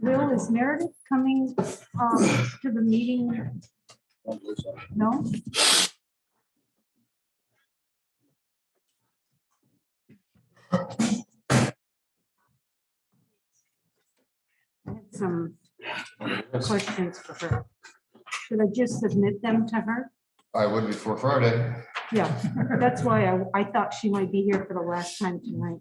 Will, is Meredith coming to the meeting? No? I have some questions for her. Should I just submit them to her? I would before Friday. Yeah, that's why I thought she might be here for the last time tonight.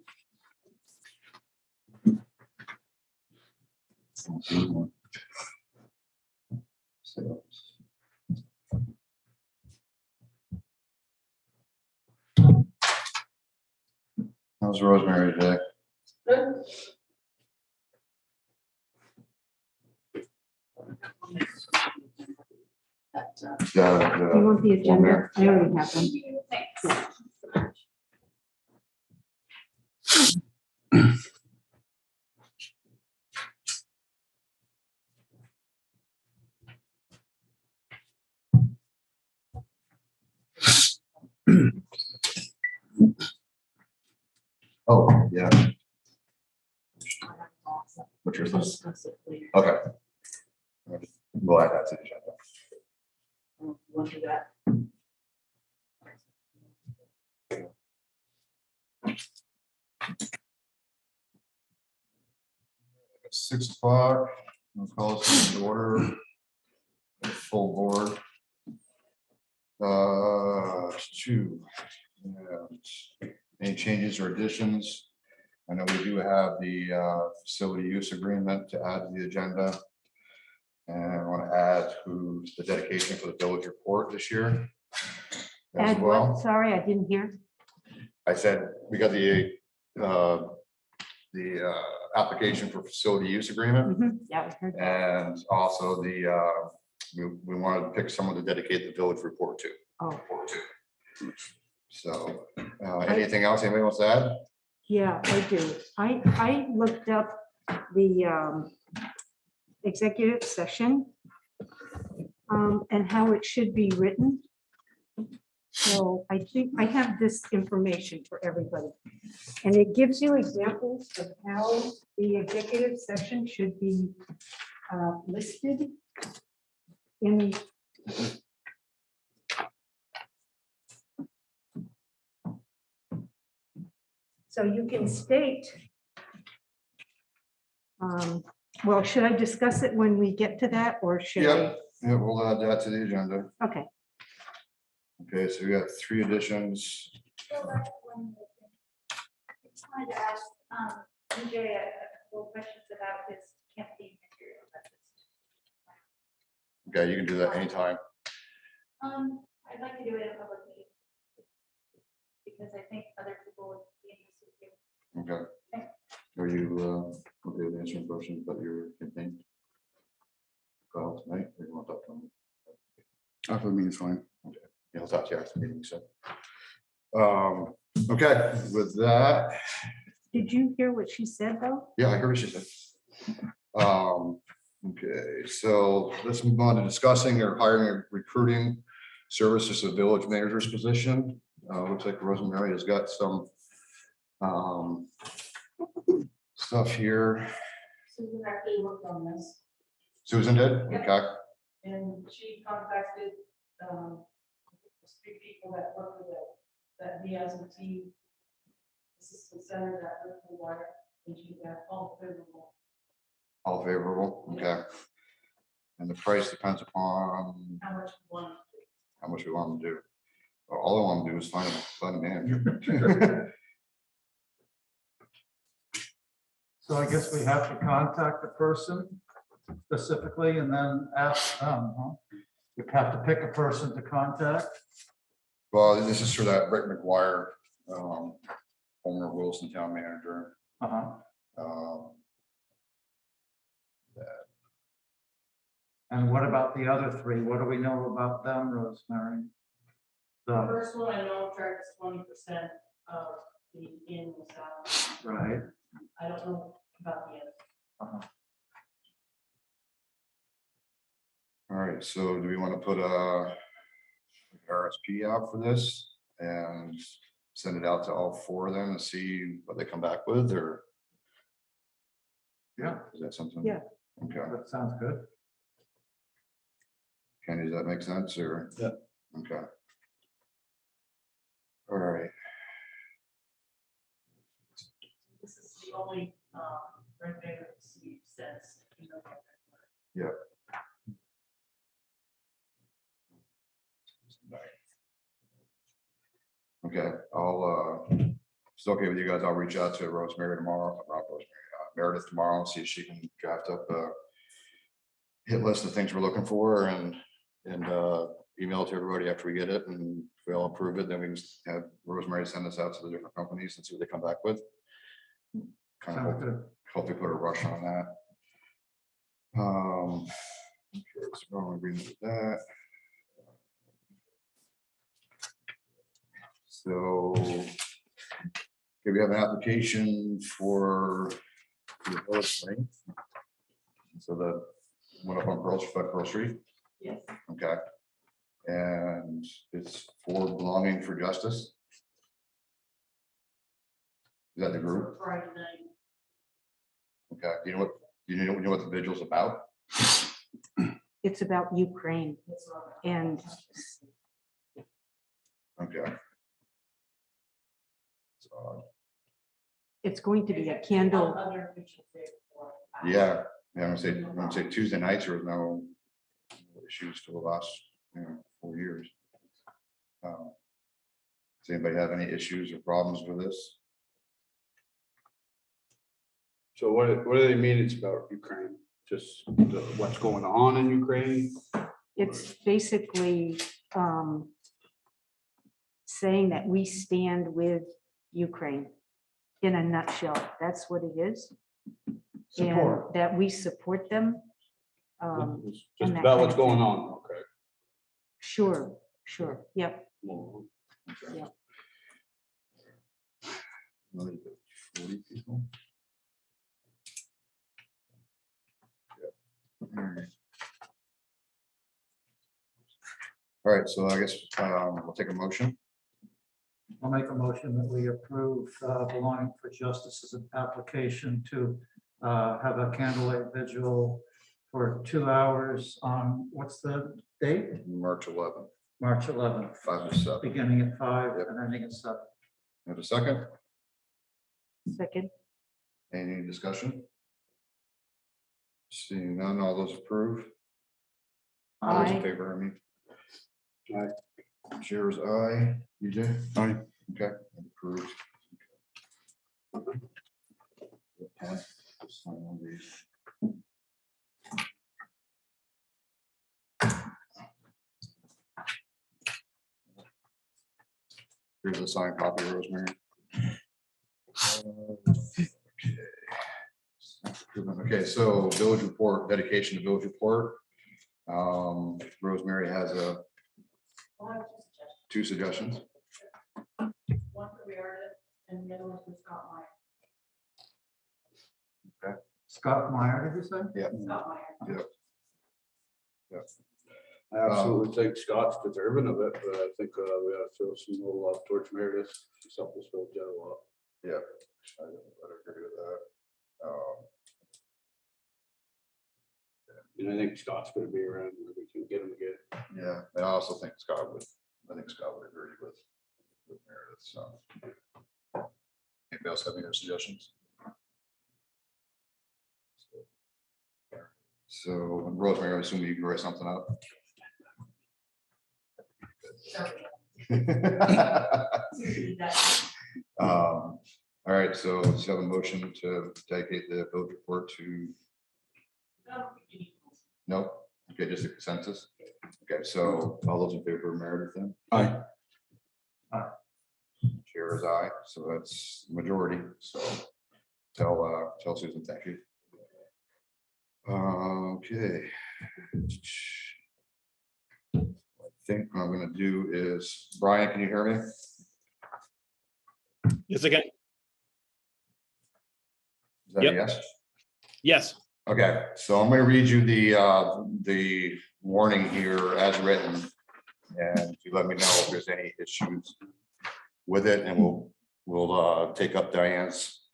How's Rosemary today? Good. You want the agenda? I already have them. Thanks. Oh, yeah. What's your list? Okay. We'll add that to the agenda. We'll do that. 6 o'clock. We'll call this in order. Full board. 2. And any changes or additions? I know we do have the facility use agreement to add to the agenda. And I want to add who the dedication for the village report this year as Add well. what? Sorry, I didn't hear. I said we got the application for facility use agreement, Yeah, I heard that. and also the we wanted to pick someone to dedicate the village report to. Oh, So anything else anybody wants to add? yeah, I do. I looked up the executive session and how it should be written. So I think I have this information for everybody. And it gives you examples of how the executive session should be listed in. So you can state, well, should I discuss it when we get to that, or should I? Yeah, we'll add that to the agenda. Okay, Okay, so we got 3 additions. So that's one more thing. I just wanted to ask DJ a couple of questions about this campaign material. Okay, you can do that anytime. I'd like to do it in a public meeting because I think other people would be interested in. Okay. Are you okay with answering questions about your campaign? Call tonight, or you want to talk to them? After the meeting's fine. Okay. Yeah, I'll talk to you after the meeting, so. Okay, with that, did you hear what she said, though? yeah, I heard what she said. Okay, so let's move on to discussing or hiring a recruiting services of village manager's position. Looks like Rosemary has got some stuff here. Susan actually worked on this, Susan did? Yep. Okay. and she contacted 3 people that work with that me as a team assistant center that work for water, and she got all favorable. All favorable, okay. And the price depends upon How much one? how much we want them to do. Well, all I want to do is find a manager. So I guess we have to contact the person specifically and then ask them, huh? We have to pick a person to contact. Well, this is for that Rick McGuire, former Wilson Town Manager. Uh-huh. That And what about the other three? What do we know about them, Rosemary? The The, first one I know charges 20% of the annual salary. right, I don't know about the other. All right, so do we want to put a RSP out for this and send it out to all four of them and see what they come back with, or yeah, is that something? Yeah. Okay, that sounds good. Kenny, does that make sense, or? Yeah. Okay. All right, This is the only red paper Steve says. okay, I'll, if it's okay with you guys, I'll reach out to Rosemary tomorrow, not Rosemary, Meredith tomorrow, and see if she can draft up a hit list of things we're looking for and email it to everybody after we get it, and if we all approve it, then we can have Rosemary send this out to the different companies and see what they come back with. Kind of Sounds good. hopefully put a rush on that. Okay, so we're all in agreement with that. So, okay, we have an application for the village lane. So the one up on Pearl Street, Yes. okay. And it's for Belonging for Justice. Is that the group? Friday night. Okay, you know what the vigil's about? It's about Ukraine It's and Okay. So, it's going to be a candle. Other officials there before. yeah, I'm gonna say Tuesday nights are no issues for the last 4 years. Does anybody have any issues or problems with this? So what do they mean it's about Ukraine? Just what's going on in Ukraine? It's basically saying that we stand with Ukraine in a nutshell. That's what it is. And Support. that we support them. Just and that about kind what's of going thing. on, okay. Sure, yep. Well, Okay. Yeah. Another 40 people. Yeah. All right, so I guess we'll take a motion. I'll make a motion that we approve Belonging for Justice as an application to have a candlelight vigil for 2 hours on, what's the date? March 11th, March 11th, 5 to 7. beginning at 5 Yep. and ending at 7. Have a second? Second, Any discussion? Seeing none, all those approve? All those in Aye. favor, I mean. Aye. Chair is aye. EJ? Aye. Okay, approved. Okay, just sign all these. Here's a signed copy, Rosemary. Okay, so village report, dedication to village report. Rosemary has two suggestions. One for Meredith and the other one for Scott Meyer. Scott Meyer, did you say? Scott Meyer. I absolutely think Scott's deserving of it, but I think we ought to throw some more love towards Meredith. She's helped us build a lot. Yeah, I agree with that. And I think Scott's gonna be around where we can get him again. Yeah, and I also think Scott would agree with Meredith, so. Anybody else have any other suggestions? So Rosemary, I assume you can write something up. All right, so let's have a motion to dedicate the village report to, no, okay, just a consensus. Okay, so all those in favor of Meredith then? Aye. Chair is aye, so that's the majority, so tell Susan, thank you. Okay. I think what I'm gonna do is, Brian, can you hear me? Yes, again. Is that a Yep. yes? Yes. Okay, so I'm gonna read you the warning here as written. And you let me know if there's any issues with it, and we'll take up Diane's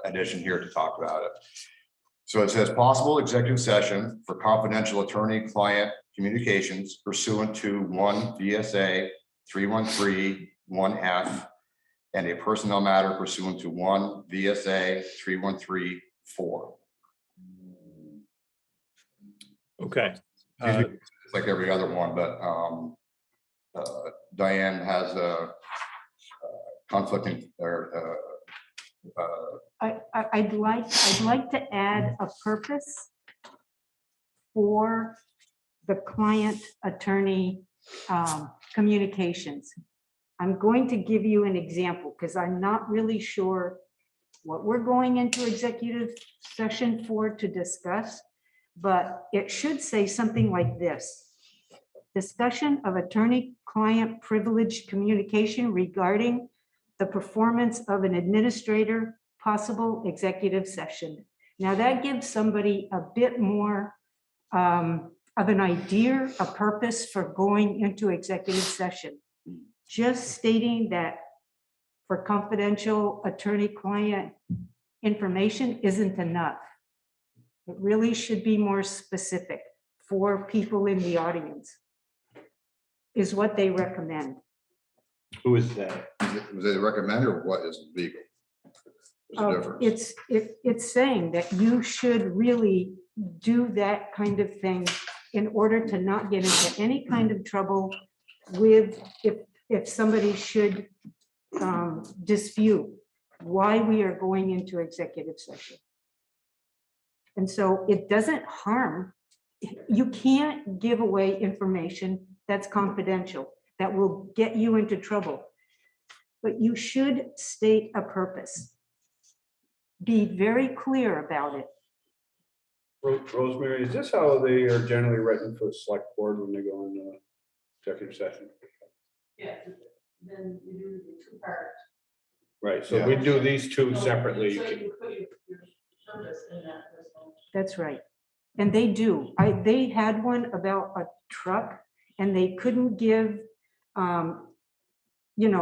addition here to talk about it. So it says possible executive session for confidential attorney-client communications pursuant to 1 VSA 313(1)(f) and a personnel matter pursuant to 1 VSA 313(4). Okay. It's like every other one, but Diane has a conflicting or I'd like to add a purpose for the client attorney communications. I'm going to give you an example because I'm not really sure what we're going into executive session for to discuss, but it should say something like this. Discussion of attorney-client privileged communication regarding the performance of an administrator, possible executive session. Now that gives somebody a bit more of an idea, a purpose for going into executive session. Just stating that for confidential attorney-client information isn't enough. It really should be more specific for people in the audience, is what they recommend. Who is that? was it recommended or what is legal? There's a difference. It's saying that you should really do that kind of thing in order to not get into any kind of trouble with if somebody should dispute why we are going into executive session. And so it doesn't harm. You can't give away information that's confidential, that will get you into trouble. But you should state a purpose. Be very clear about it. Rosemary, is this how they are generally written for the select board when they go into executive session? Yeah, then you do the two parts. Right, so we do these two So separately. you put your purpose in that first one. That's right. And they do. They had one about a truck and they couldn't give,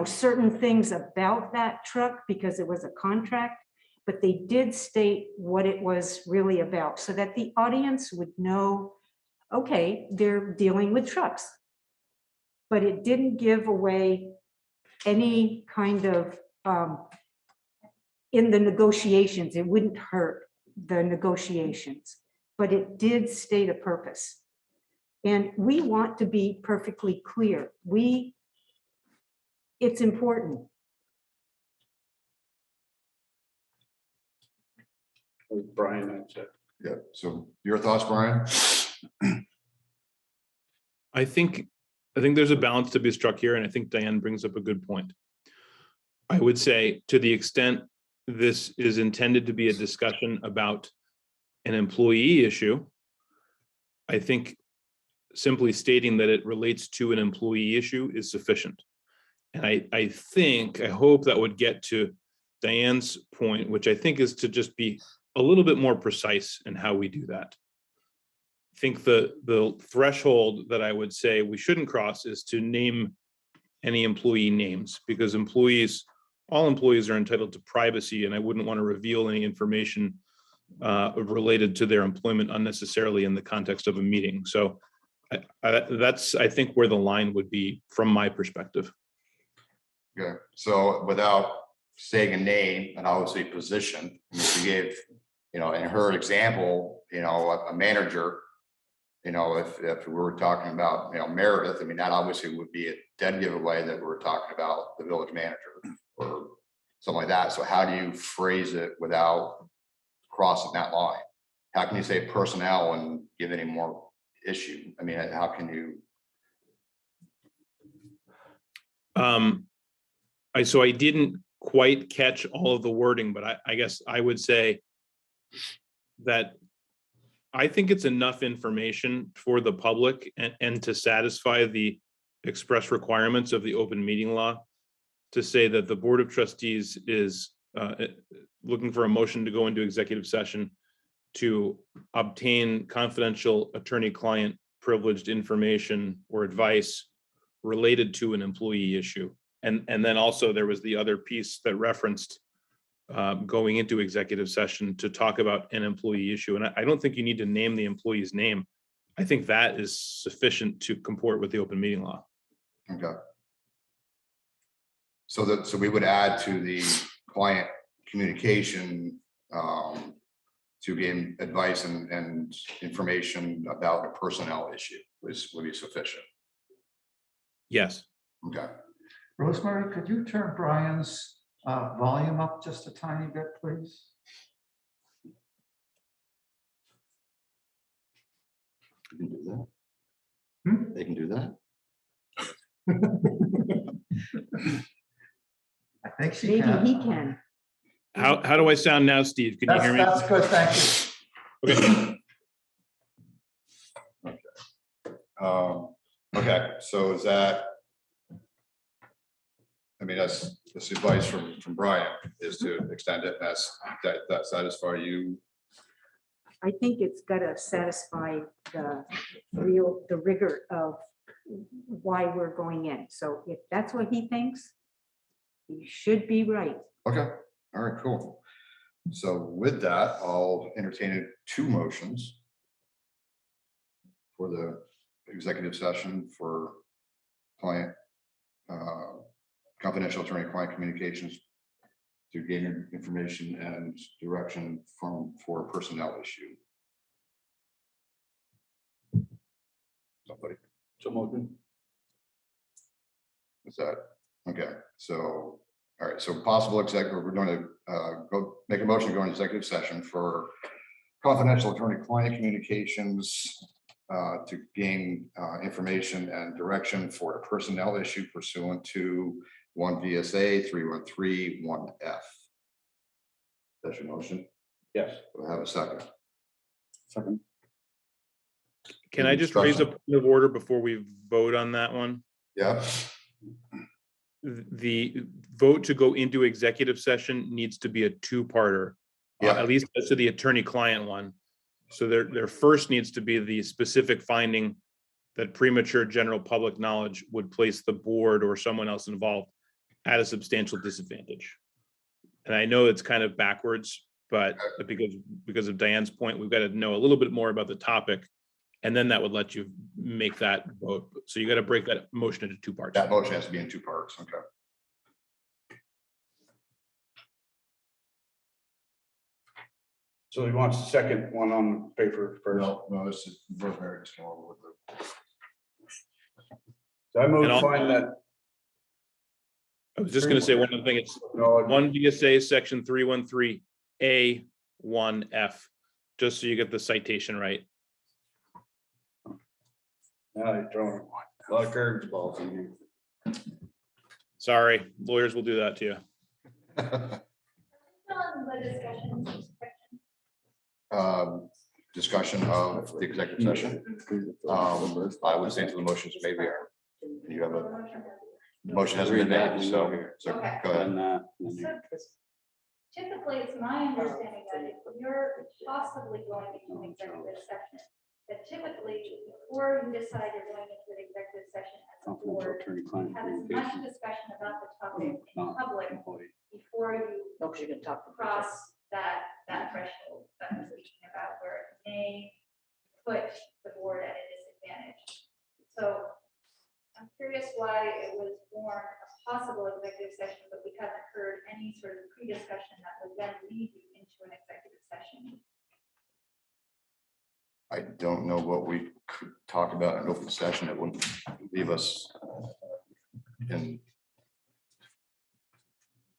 certain things about that truck because it was a contract, but they did state what it was really about so that the audience would know, okay, they're dealing with trucks. But it didn't give away any kind of, in the negotiations, it wouldn't hurt the negotiations, but it did state a purpose. And we want to be perfectly clear. It's important. Brian, that's it. Yeah, so your thoughts, Brian? I think there's a balance to be struck here, and I think Diane brings up a good point. I would say to the extent this is intended to be a discussion about an employee issue, I think simply stating that it relates to an employee issue is sufficient. And I hope that would get to Diane's point, which I think is to just be a little bit more precise in how we do that. I think the threshold that I would say we shouldn't cross is to name any employee names, because all employees are entitled to privacy, and I wouldn't want to reveal any information related to their employment unnecessarily in the context of a meeting. So that's, I think, where the line would be from my perspective. Okay, so without saying a name and obviously position, she gave, in her example, a manager, if we were talking about, Meredith, I mean, that obviously would be a dead giveaway that we're talking about the village manager or something like that. So how do you phrase it without crossing that line? How can you say personnel and give any more issue? I mean, how can you? So I didn't quite catch all of the wording, but I guess I would say that I think it's enough information for the public and to satisfy the express requirements of the open meeting law to say that the Board of Trustees is looking for a motion to go into executive session to obtain confidential attorney-client privileged information or advice related to an employee issue. And then also there was the other piece that referenced going into executive session to talk about an employee issue. And I don't think you need to name the employee's name. I think that is sufficient to comport with the open meeting law. Okay. So we would add to the client communication to gain advice and information about a personnel issue would be sufficient. Yes. Okay. Rosemary, could you turn Brian's volume up just a tiny bit, please? You can do that. Hmm? They can do that. I think she Maybe can. he can. How do I sound now, Steve? Can you hear me? That's good, thank you. Okay. Okay, so is that? I mean, that's advice from Brian is to extend it. That satisfy you. I think it's gotta satisfy the rigor of why we're going in. So if that's what he thinks, he should be right. Okay, all right, cool. So with that, I'll entertain 2 motions for the executive session for client, confidential attorney-client communications to gain information and direction for a personnel issue. Somebody, So motion. is that, okay, so, all right, so possible executive, we're going to go make a motion to go into executive session for confidential attorney-client communications to gain information and direction for a personnel issue pursuant to 1 VSA 313 1F. That's your motion. Yes. We'll have a second. Second. Can I just raise a point of order before we vote on that one? Yeah. The vote to go into executive session needs to be a 2-parter, Yeah. at least as to the attorney-client one. So there first needs to be the specific finding that premature general public knowledge would place the board or someone else involved at a substantial disadvantage. And I know it's kind of backwards, but because of Diane's point, we've got to know a little bit more about the topic. And then that would let you make that vote. So you got to break that motion into 2 parts. That motion has to be in 2 parts. Okay. So he wants the second one on paper first. No, this is Rosemary just came over with the. So I move And to I'll- find that. I was just going to say one other thing. It's No, 1 VSA section 313 A1F, just so you get the citation right. now you're throwing a lot of curveballs in here. Sorry, lawyers will do that to you. The discussion section. Discussion of the executive session. I would say to the motions maybe you have a motion hasn't been made, so Okay. go ahead. And So typically, it's my understanding that if you're possibly going into an executive session, that typically, before you decide you're going into an executive session as a board, have as much discussion about the topic in public before you cross that threshold that we're speaking about, where it may put the board at a disadvantage. So I'm curious why it was born a possible executive session, but we haven't heard any sort of pre-discussion that would then lead you into an executive session. I don't know what we could talk about in an open session that wouldn't leave us in.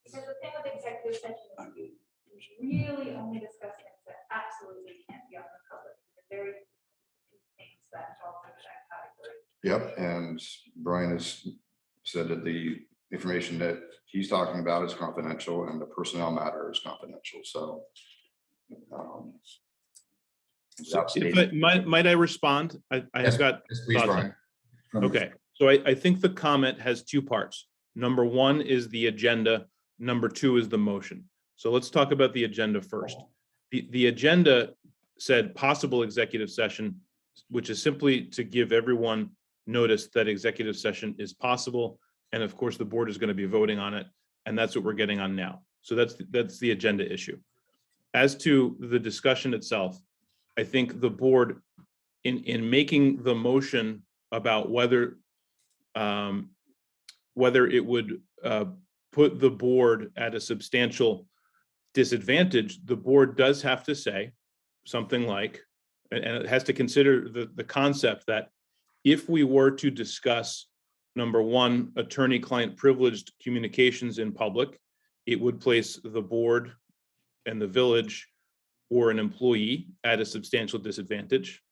Because the thing with executive session is we really only discuss things that absolutely can't be on the public. There's very few things that fall into that category. Yep, and Brian has said that the information that he's talking about is confidential and the personnel matter is confidential, so. without If stating. might I respond? I Yes, have got. yes, please, thoughts on Brian. Okay, so I think the comment has two parts. Number one is the agenda. Number two is the motion. So let's talk about the agenda first. The agenda said possible executive session, which is simply to give everyone notice that executive session is possible. And of course, the board is going to be voting on it. And that's what we're getting on now. So that's the agenda issue. As to the discussion itself, I think the board in making the motion about whether it would put the board at a substantial disadvantage, the board does have to say something like, and it has to consider the concept that if we were to discuss, number one, attorney-client privileged communications in public, it would place the board and the village or an employee at a substantial disadvantage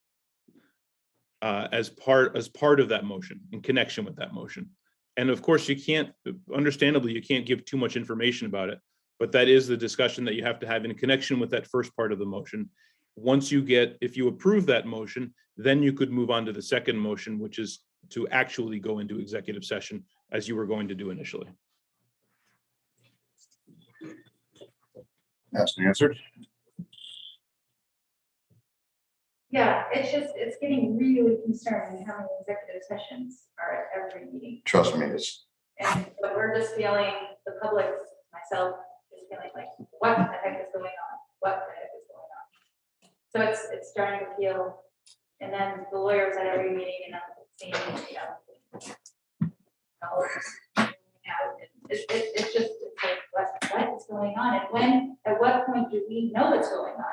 as part of that motion, in connection with that motion. And of course, you can't, understandably, you can't give too much information about it, but that is the discussion that you have to have in connection with that first part of the motion. Once you get, if you approve that motion, then you could move on to the second motion, which is to actually go into executive session as you were going to do initially. Asked and answered. Yeah, it's getting really concerning how many executive sessions are at every meeting. Trust me, it's, And but we're just feeling, the public, myself, is feeling like, what the heck is going on? What the heck is going on? So it's starting to feel, and then the lawyers at every meeting, and I'm seeing, all of this out, and it's just, it's like, what is going on? And when, at what point do we know what's going on?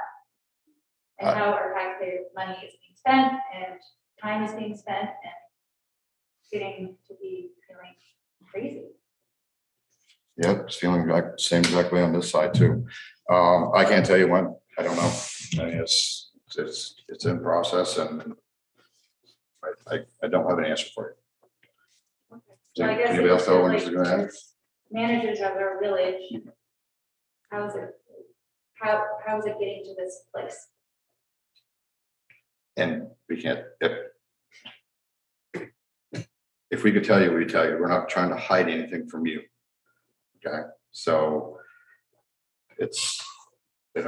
And how our taxpayers' money is being spent, and time is being spent, and getting to be feeling crazy. yeah, it's feeling like same exactly on this side too. I can't tell you when, I don't know. I mean, it's in process and I don't have an answer for you. So I guess Anybody else know when this is like, gonna end? as managers of our village, how is it getting to this place? And we can't, if we could tell you, we'd tell you. We're not trying to hide anything from you. Okay, so it's, it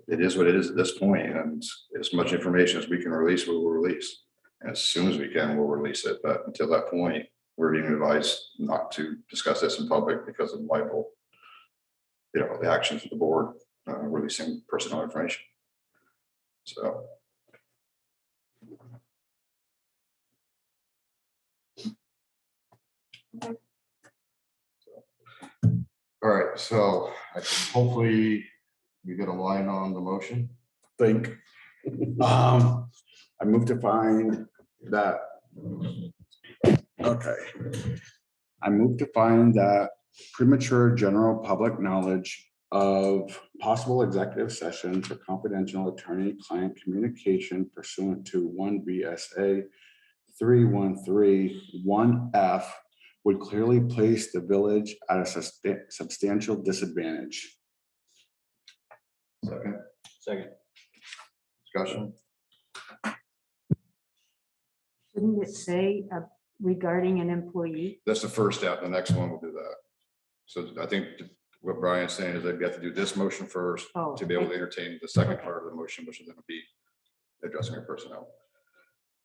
is what it is at this point, and as much information as we can release, we will release. And as soon as we can, we'll release it. But until that point, we're being advised not to discuss this in public because of liable, the actions of the board releasing personal information. So. All right, so hopefully we get a line on the motion. Think. I moved to find that. Okay. I moved to find that premature general public knowledge of possible executive session for confidential attorney-client communication pursuant to 1 VSA 3131F would clearly place the village at a substantial disadvantage. Second. Discussion. Shouldn't it say regarding an employee? That's the first step. The next one will do that. So I think what Brian's saying is they've got to do this motion first Oh, to be able to entertain the second part of the motion, which is going to be addressing your personnel.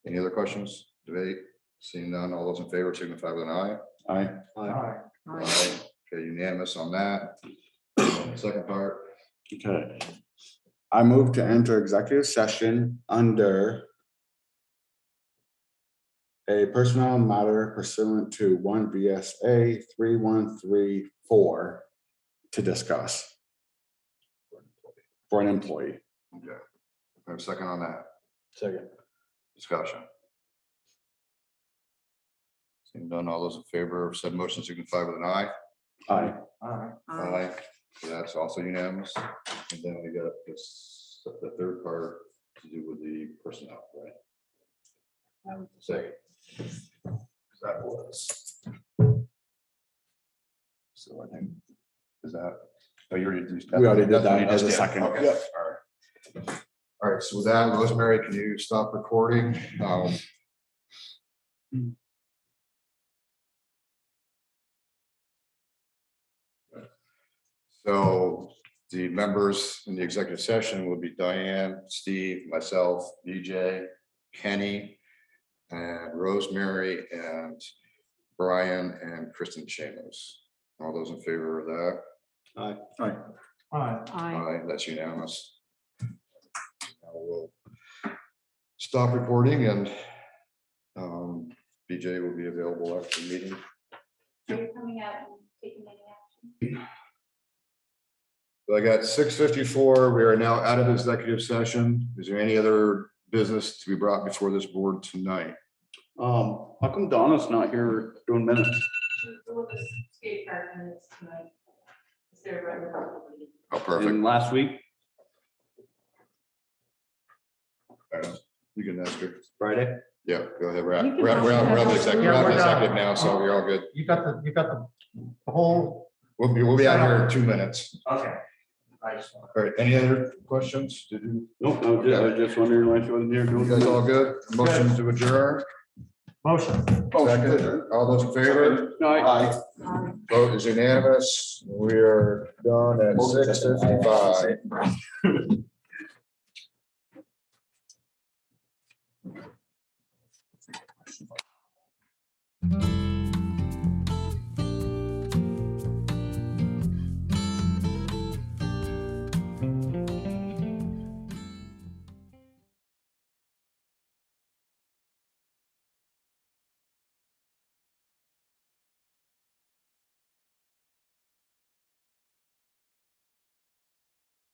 Any other questions, debate? Seeing none, all those in favor signify with an eye. Aye. Aye. Okay, unanimous on that. Second part. Okay. I move to enter executive session under a personnel matter pursuant to 1 VSA 3134 to discuss for an employee. Okay. I have a second on that. Second. Discussion. Seeing none, all those in favor of said motion signify with an eye. Aye. Aye. So that's also unanimous. And then we got this, the third part to do with the personnel, right? Second. That was. So I think, is that, oh, you already did. We already did that's what that you as just a did. second. Okay, Yep. all right. All right, so with that, Rosemary, can you stop recording? So the members in the executive session will be Diane, Steve, myself, BJ, Kenny, and Rosemary, and Brian, and Kristen Shamos. All those in favor of that? Aye. All right. I, That's unanimous. Now we'll stop recording and BJ will be available after the meeting. Are you coming out and taking any action? So I got 6:54. We are now out of executive session. Is there any other business to be brought before this board tonight? How come Donna's not here doing minutes? We'll just skate park minutes tonight. Is there a regular meeting? Oh, perfect. And last week, You can ask her. Friday? Yeah, go ahead. We're out. You can We're out. We're out. We're out of executive. Yeah, We're out of we're done. executive now, so you're all good. You got the whole. We'll be out here in 2 minutes. Okay. I just want. All right. Any other questions? Did you? Nope, I was just wondering why she wasn't here You doing guys all minutes. good? Motion to adjourn. Motion. Second. All those in favor? Aye. Vote is unanimous. We are done at 6:55.